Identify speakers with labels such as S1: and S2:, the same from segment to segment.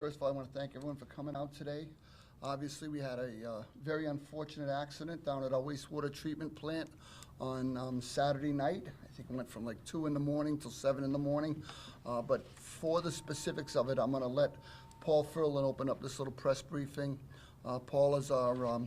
S1: First of all, I want to thank everyone for coming out today. Obviously, we had a very unfortunate accident down at our wastewater treatment plant on Saturday night. I think it went from like 2 in the morning till 7 in the morning. But for the specifics of it, I'm going to let Paul Furlan open up this little press briefing. Paul is our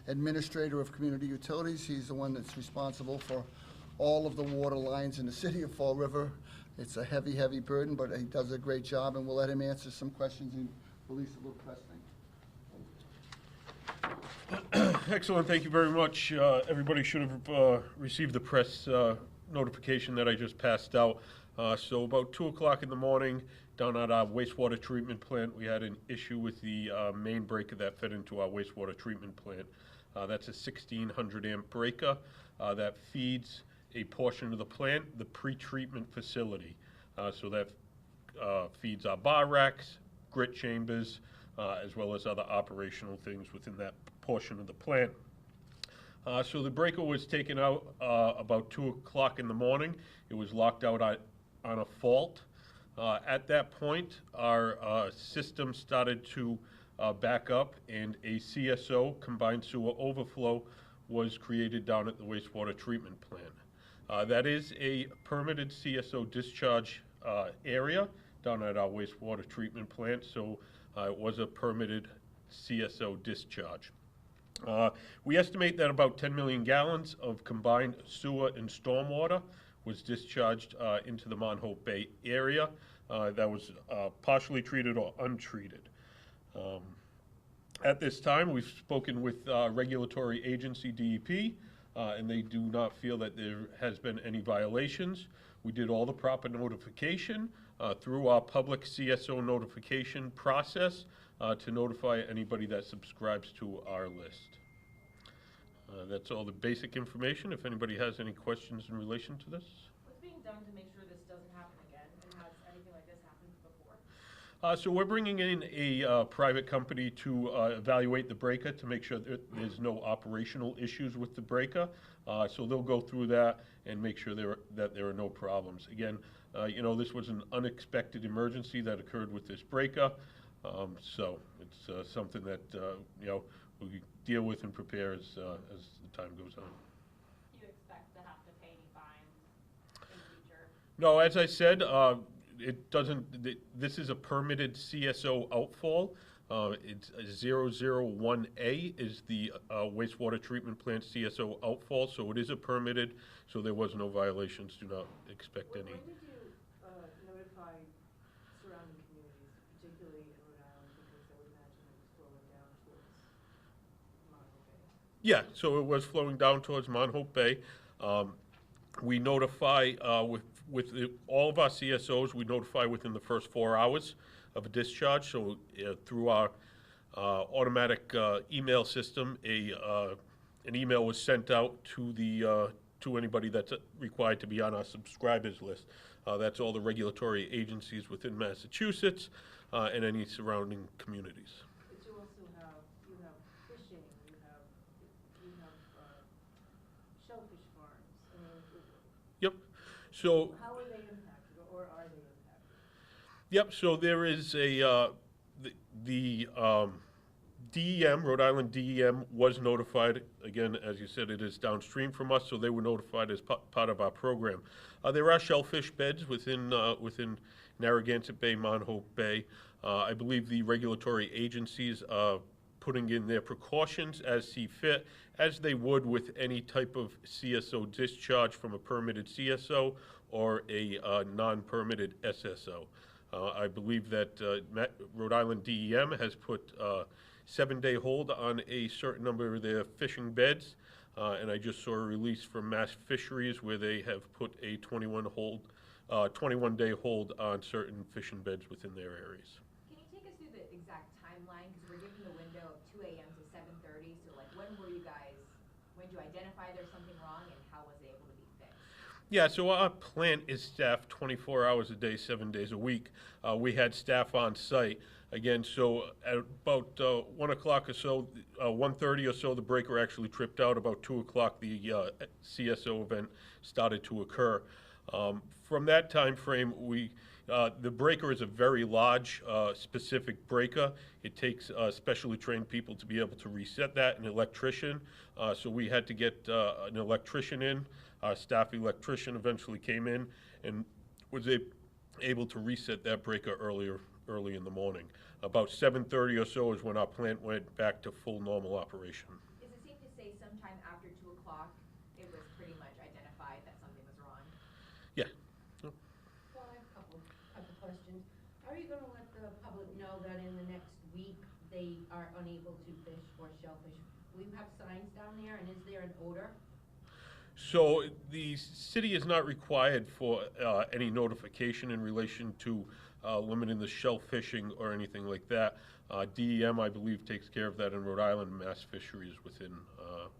S1: administrator of community utilities. He's the one that's responsible for all of the water lines in the city of Fall River. It's a heavy, heavy burden, but he does a great job, and we'll let him answer some questions and release a little press thing.
S2: Excellent, thank you very much. Everybody should have received the press notification that I just passed out. So about 2 o'clock in the morning, down at our wastewater treatment plant, we had an issue with the main breaker that fed into our wastewater treatment plant. That's a 1600 amp breaker that feeds a portion of the plant, the pre-treatment facility. So that feeds our bar racks, grit chambers, as well as other operational things within that portion of the plant. So the breaker was taken out about 2 o'clock in the morning. It was locked out on a fault. At that point, our system started to back up, and a CSO, combined sewer overflow, was created down at the wastewater treatment plant. That is a permitted CSO discharge area down at our wastewater treatment plant, so it was a permitted CSO discharge. We estimate that about 10 million gallons of combined sewer and stormwater was discharged into the Mount Bay area that was partially treated or untreated. At this time, we've spoken with regulatory agency DEP, and they do not feel that there has been any violations. We did all the proper notification through our public CSO notification process to notify anybody that subscribes to our list. That's all the basic information. If anybody has any questions in relation to this.
S3: What's being done to make sure this doesn't happen again, and has anything like this happened before?
S2: So we're bringing in a private company to evaluate the breaker to make sure that there's no operational issues with the breaker. So they'll go through that and make sure that there are no problems. Again, you know, this was an unexpected emergency that occurred with this breaker. So it's something that, you know, we deal with and prepare as the time goes on.
S3: Do you expect to have to pay any fines in the future?
S2: No, as I said, it doesn't. This is a permitted CSO outfall. It's 001A is the wastewater treatment plant CSO outfall, so it is a permitted. So there was no violations. Do not expect any.
S4: When did you notify surrounding communities, particularly in Rhode Island, because I would imagine it was flowing down towards Mount Bay?
S2: Yeah, so it was flowing down towards Mount Bay. We notify with all of our CSOs, we notify within the first 4 hours of a discharge. So through our automatic email system, an email was sent out to anybody that's required to be on our subscribers list. That's all the regulatory agencies within Massachusetts and any surrounding communities.
S4: But you also have fishing, you have shellfish farms.
S2: Yep. So.
S4: How are they impacted, or are they impacted?
S2: Yep. So there is a the DEM, Rhode Island DEM, was notified. Again, as you said, it is downstream from us, so they were notified as part of our program. There are shellfish beds within Narragansett Bay, Mount Bay. I believe the regulatory agencies are putting in their precautions as see fit, as they would with any type of CSO discharge from a permitted CSO or a non-permitted SSO. I believe that Rhode Island DEM has put 7-day hold on a certain number of their fishing beds, and I just saw a release from Mass Fisheries where they have put a 21-day hold on certain fishing beds within their areas.
S5: Can you take us through the exact timeline? Because we're given the window of 2 a.m. to 7:30. So, like, when did you identify there's something wrong, and how was it able to be fixed?
S2: Yeah, so our plant is staffed 24 hours a day, 7 days a week. We had staff on site. Again, so at about 1 o'clock or so, 1:30 or so, the breaker actually tripped out. About 2 o'clock, the CSO event started to occur. From that time frame, we The breaker is a very large, specific breaker. It takes specially trained people to be able to reset that, an electrician. So we had to get an electrician in. Our staff electrician eventually came in and was able to reset that breaker early in the morning. About 7:30 or so is when our plant went back to full normal operation.
S5: Is it safe to say sometime after 2 o'clock, it was pretty much identified that something was wrong?
S2: Yeah.
S6: Well, I have a couple questions. How are you gonna let the public know that in the next week, they are unable to fish or shellfish? Will you have signs down there, and is there an odor?
S2: So the city is not required for any notification in relation to limiting the shell fishing or anything like that. DEM, I believe, takes care of that in Rhode Island. Mass Fisheries within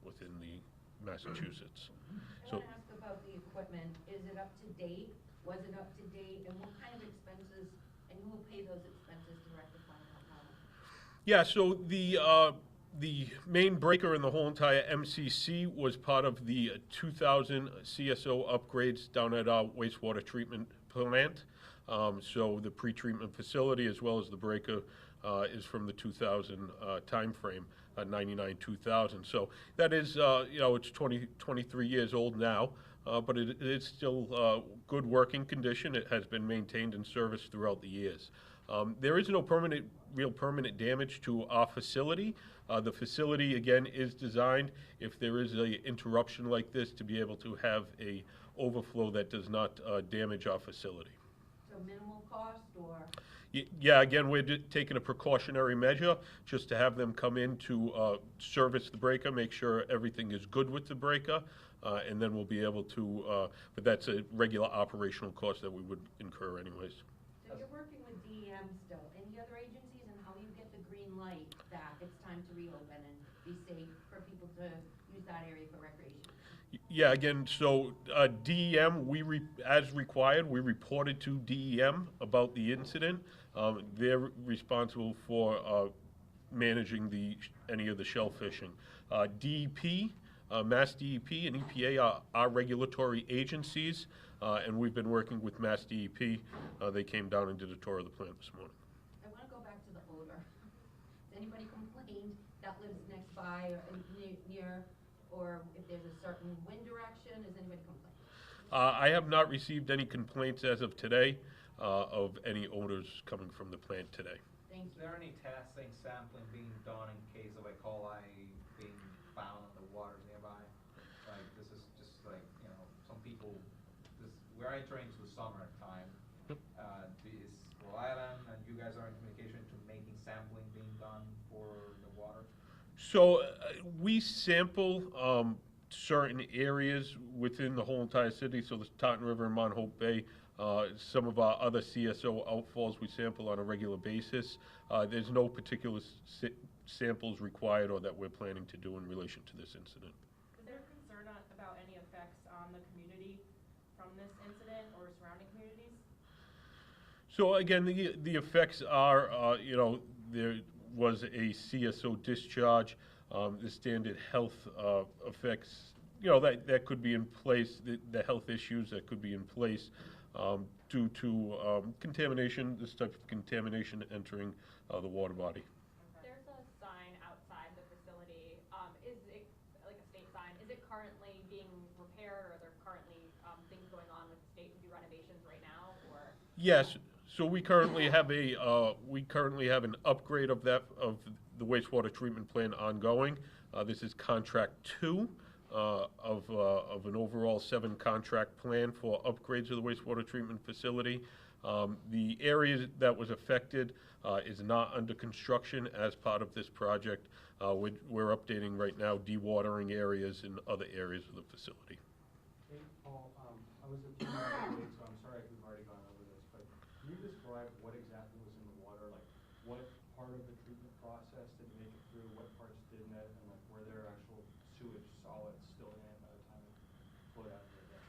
S2: the Massachusetts.
S6: I
S2: So
S6: wanna ask about the equipment. Is it up to date? Was it up to date? And what kind of expenses, and who will pay those expenses to rectify that problem?
S2: yeah, so the main breaker in the whole entire MCC was part of the 2000 CSO upgrades down at our wastewater treatment plant. So the pretreatment facility as well as the breaker is from the 2000 timeframe, 99, 2000. So that is, it's 23 years old now, but it is still good working condition. It has been maintained and serviced throughout the years. There is no real permanent damage to our facility. The facility, again, is designed, if there is an interruption like this, to be able to have a overflow that does not damage our facility.
S6: So minimal cost, or?
S2: Yeah, again, we're taking a precautionary measure just to have them come in to service the breaker, make sure everything is good with the breaker, and then we'll be able to, but that's a regular operational cost that we would incur anyways.
S6: So you're working with DEM still. Any other agencies, and how do you get the green light that it's time to reopen and be safe for people to use that area for recreation?
S2: Yeah, again, so DEM, as required, we reported to DEM about the incident. They're responsible for managing any of the shell fishing. DEP, Mass DEP and EPA are regulatory agencies, and we've been working with Mass DEP. They came down and did a tour of the plant this morning.
S6: I want to go back to the odor. Has anybody complained that lives next by or near, or if there's a certain wind direction, has anybody complained?
S2: I have not received any complaints as of today of any odors coming from the plant today.
S6: Thank
S7: Is
S6: you.
S7: there any testing, sampling being done in case of E. coli being found in the waters nearby? Like, this is just like, some people, we're entering into the summer time. Is Rhode Island and you guys are in communication to making sampling being done for the water?
S2: So we sample certain areas within the whole entire city, so the Taunton River and Mount Hope Bay. Some of our other CSO outfalls we sample on a regular basis. There's no particular samples required or that we're planning to do in relation to this incident.
S3: Is there concern about any effects on the community from this incident or surrounding communities?
S2: So again, the effects are, there was a CSO discharge, the standard health effects, that could be in place, the health issues that could be in place due to contamination, this type of contamination entering the water body.
S3: There's a sign outside the facility. Is it like a state sign? Is it currently being repaired, or are there currently things going on with the state to do renovations right now, or?
S2: Yes, so we currently have an upgrade of the wastewater treatment plant ongoing. This is contract 2 of an overall 7 contract plan for upgrades of the wastewater treatment facility. The area that was affected is not under construction as part of this project. We're updating right now dewatering areas in other areas of the facility.
S8: Hey, Paul, I was a few minutes late, so I'm sorry if we've already gone over this, but can you describe what exactly was in the water? Like, what part of the treatment process didn't make it through, what parts didn't, and like, were there actual sewage solids still in it by the time it flowed out of the day?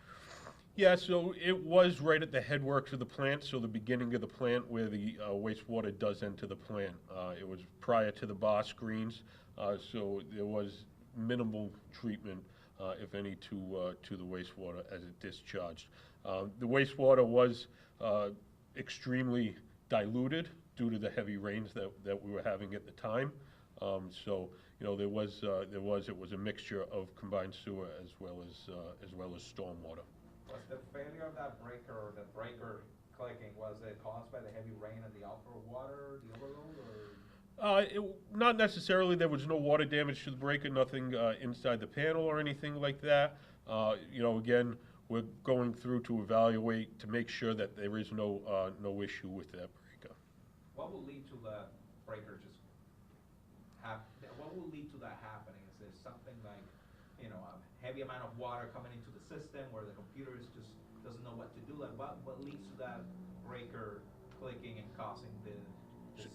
S2: Yeah, so it was right at the headworks of the plant, so the beginning of the plant where the wastewater does enter the plant. It was prior to the bar screens, so there was minimal treatment, if any, to the wastewater as it discharged. The wastewater was extremely diluted due to the heavy rains that we were having at the time. So, you know, it was a mixture of combined sewer as well as stormwater.
S7: Was the failure of that breaker or the breaker clicking, was it caused by the heavy rain and the outflow of water, the overload, or?
S2: Not necessarily. There was no water damage to the breaker, nothing inside the panel or anything like that. You know, again, we're going through to evaluate to make sure that there is no issue with that breaker.
S7: What will lead to the breaker just what will lead to that happening? Is there something like, you know, a heavy amount of water coming into the system where the computer just doesn't know what to do? Like, what leads to that breaker clicking and causing this?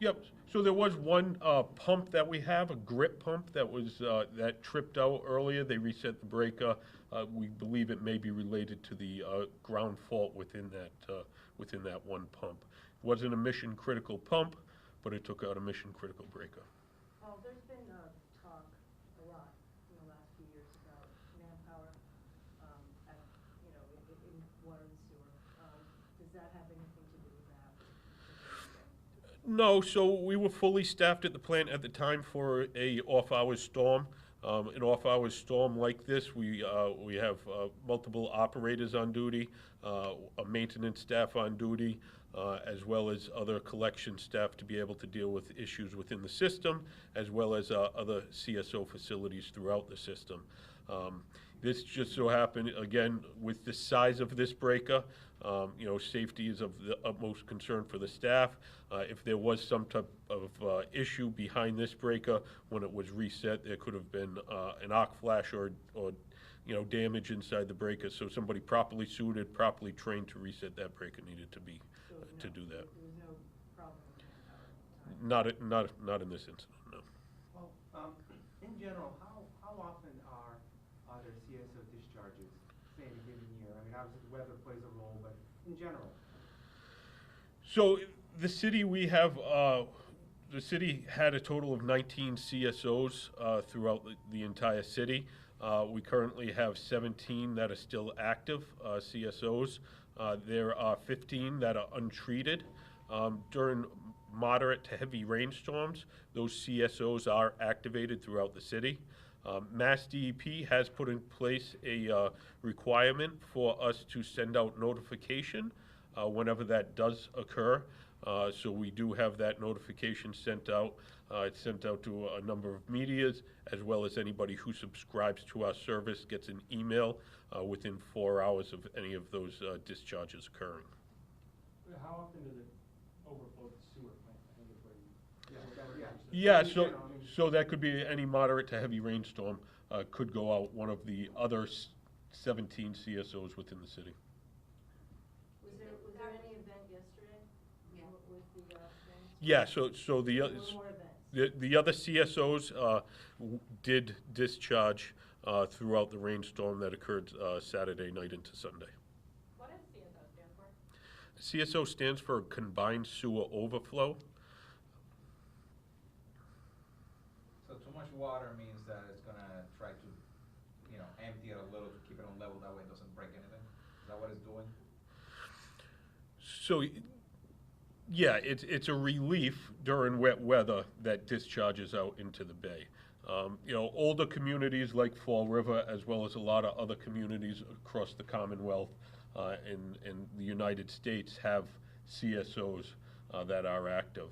S2: Yep. So there was one pump that we have, a grip pump that was that tripped out earlier. They reset the breaker. We believe it may be related to the ground fault within that one pump. It wasn't a mission critical pump, but it took out a mission critical breaker.
S4: Well, there's been talk a lot in the last few years about manpower, at, you know, in water and sewer. Does that have anything to do with that?
S2: No, so we were fully staffed at the plant at the time for a off-hours storm. An off-hours storm like this, we have multiple operators on duty, a maintenance staff on duty, as well as other collection staff to be able to deal with issues within the system, as well as other CSO facilities throughout the system. This just so happened, again, with the size of this breaker, you know, safety is of the utmost concern for the staff. If there was some type of issue behind this breaker when it was reset, there could have been an arc flash or you know, damage inside the breaker. So somebody properly suited, properly trained to reset that breaker needed to be to do that.
S4: There was no problem with manpower at the time?
S2: Not in this incident, no.
S9: Well, in general, how often are there CSO discharges, say, in a given year? I mean, obviously the weather plays a role, but in general.
S2: So the city had a total of 19 CSOs throughout the entire city. We currently have 17 that are still active CSOs. There are 15 that are untreated. During moderate to heavy rainstorms, those CSOs are activated throughout the city. Mass DEP has put in place a requirement for us to send out notification whenever that does occur. So we do have that notification sent out. It's sent out to a number of medias, as well as anybody who subscribes to our service gets an email within 4 hours of any of those discharges occurring.
S8: How often does it overflow the sewer plant? I think is what you.
S2: Yeah,
S9: In general, I mean,
S2: so that could be any moderate to heavy rainstorm could go out one of the other 17 CSOs within the city.
S4: Was there any event yesterday?
S5: Yeah.
S4: With the thing?
S2: Yeah, so the
S4: No more events?
S2: the other CSOs did discharge throughout the rainstorm that occurred Saturday night into Sunday.
S3: What does CSO stand for?
S2: CSO stands for Combined Sewer Overflow.
S7: So too much water means that it's gonna try to, you know, empty it a little to keep it on level, that way it doesn't break anything? Is that what it's doing?
S2: So, yeah, it's a relief during wet weather that discharges out into the bay. You know, older communities like Fall River, as well as a lot of other communities across the Commonwealth and the United States, have CSOs that are active.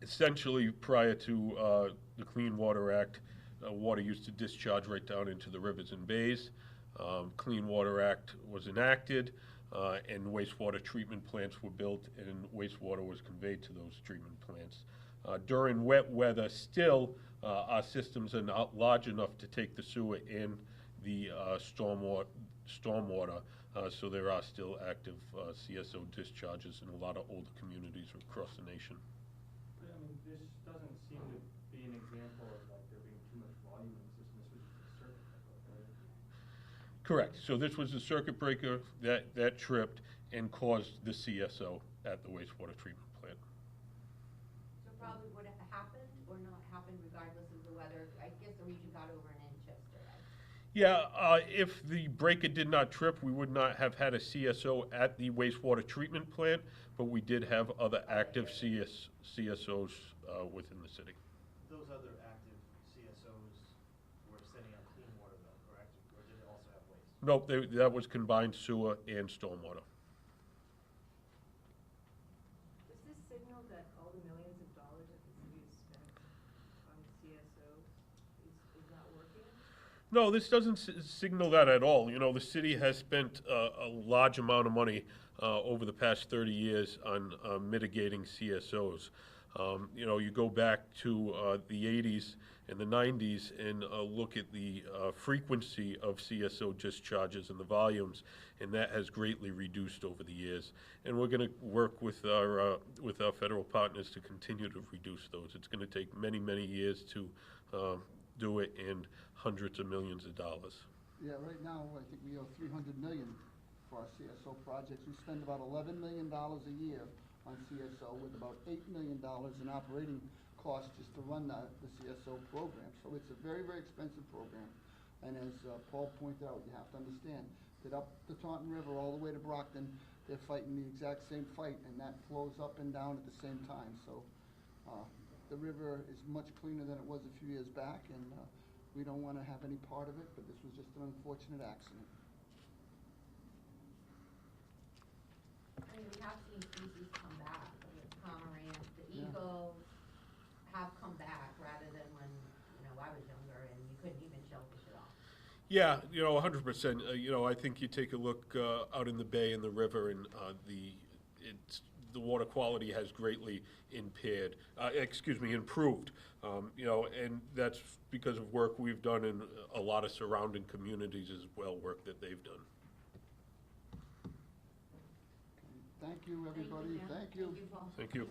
S2: Essentially, prior to the Clean Water Act, water used to discharge right down into the rivers and bays. Clean Water Act was enacted, and wastewater treatment plants were built, and wastewater was conveyed to those treatment plants. During wet weather, still, our systems are not large enough to take the sewer and the stormwater, so there are still active CSO discharges in a lot of older communities across the nation.
S8: But, I mean, this doesn't seem to be an example of like there being too much volume in the system. This was just a circuit breaker, right?
S2: Correct. So this was the circuit breaker that tripped and caused the CSO at the wastewater treatment plant.
S5: So probably would have happened or not happened regardless of the weather. I guess the region got over an inch yesterday.
S2: Yeah, if the breaker did not trip, we would not have had a CSO at the wastewater treatment plant, but we did have other active CSOs within the city.
S10: Those other active CSOs were sending out clean water though, correct? Or did they also have waste?
S2: Nope, that was combined sewer and stormwater.
S4: Does this signal that all the millions of dollars that the city has spent on CSOs is not working?
S2: No, this doesn't signal that at all. You know, the city has spent a large amount of money over the past 30 years on mitigating CSOs. You know, you go back to the 80s and the 90s and look at the frequency of CSO discharges and the volumes, and that has greatly reduced over the years. And we're going to work with our federal partners to continue to reduce those. It's going to take many, many years to do it, and hundreds of millions of dollars.
S1: Yeah, right now, I think we owe $300 million for our CSO projects. We spend about $11 million a year on CSO, with about $8 million in operating costs just to run the CSO program. So it's a very, very expensive program. And as Paul pointed out, you have to understand that up the Taunton River all the way to Brockton, they're fighting the exact same fight, and that flows up and down at the same time. So the river is much cleaner than it was a few years back, and we don't want to have any part of it, but this was just an unfortunate accident.
S6: I mean, we have seen species come back, the cormorant, the
S1: Yeah.
S6: eagles have come back rather than when, I was younger and you couldn't even shellfish it off.
S2: Yeah, 100%. You know, I think you take a look out in the bay and the river, and the water quality has greatly improved. You know, and that's because of work we've done in a lot of surrounding communities as well, work that they've done.
S1: Thank you, everybody.
S6: Thank you, Jim.
S1: Thank you.
S6: Paul.
S2: Thank you.